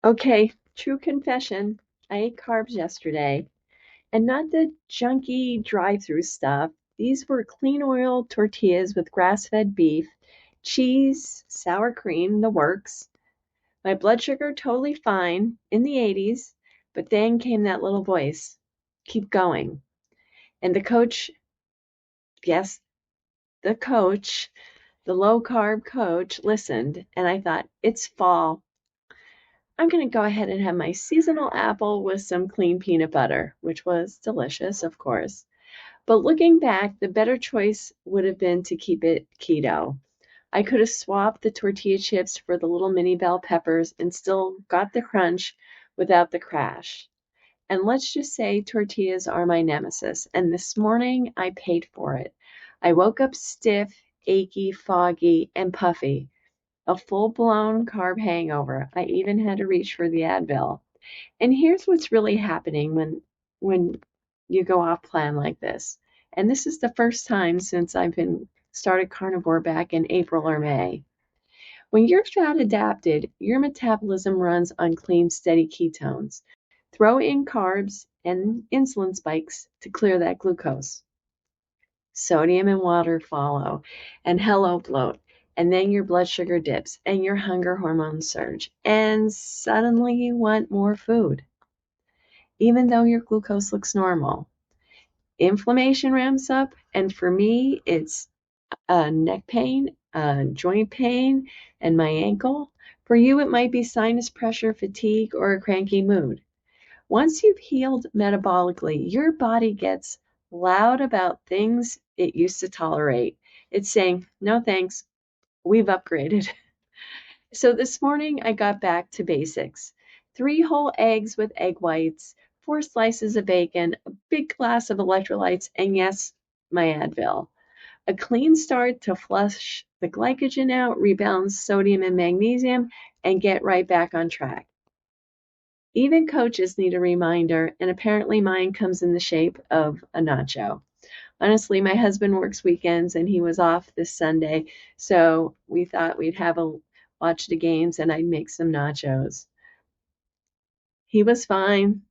Okay, true confession. I ate carbs yesterday, and not the junky drive-through stuff. These were clean oil tortillas with grass-fed beef, cheese, sour cream, the works. My blood sugar totally fine in the 80s, but then came that little voice, keep going. And the coach, yes, the coach, the low carb coach listened, and I thought, it's fall. I'm going to go ahead and have my seasonal apple with some clean peanut butter, which was delicious, of course. But looking back, the better choice would have been to keep it keto. I could have swapped the tortilla chips for the little mini bell peppers and still got the crunch without the crash. And let's just say tortillas are my nemesis. And this morning I paid for it. I woke up stiff, achy, foggy, and puffy. A full-blown carb hangover. I even had to reach for the Advil. And here's what's really happening when you go off plan like this. And this is the first time since I've been started carnivore back in April or May. When you're fat adapted, your metabolism runs on clean, steady ketones. Throw in carbs and insulin spikes to clear that glucose. Sodium and water follow, and hello bloat. And then your blood sugar dips and your hunger hormones surge. And suddenly you want more food, even though your glucose looks normal. Inflammation ramps up, and for me, it's neck pain, joint pain, and my ankle. For you, it might be sinus pressure, fatigue, or a cranky mood. Once you've healed metabolically, your body gets loud about things it used to tolerate. It's saying, no thanks, we've upgraded. So this morning I got back to basics. 3 whole eggs with egg whites, 4 slices of bacon, a big glass of electrolytes, and yes, my Advil. A clean start to flush the glycogen out, rebalance sodium and magnesium, and get right back on track. Even coaches need a reminder, and apparently mine comes in the shape of a nacho. Honestly, my husband works weekends and he was off this Sunday, so we thought we'd watch the games and I'd make some nachos. He was fine.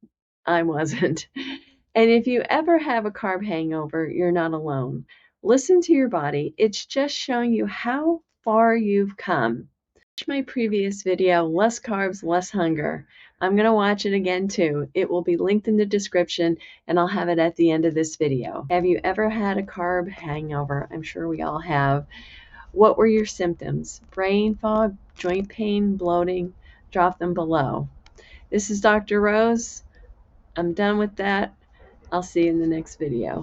I wasn't. And if you ever have a carb hangover, you're not alone. Listen to your body. It's just showing you how far you've come. Watch my previous video, Less Carbs, Less Hunger. I'm going to watch it again too. It will be linked in the description and I'll have it at the end of this video. Have you ever had a carb hangover? I'm sure we all have. What were your symptoms? Brain fog, joint pain, bloating? Drop them below. This is Dr. Rose. I'm done with that. I'll see you in the next video.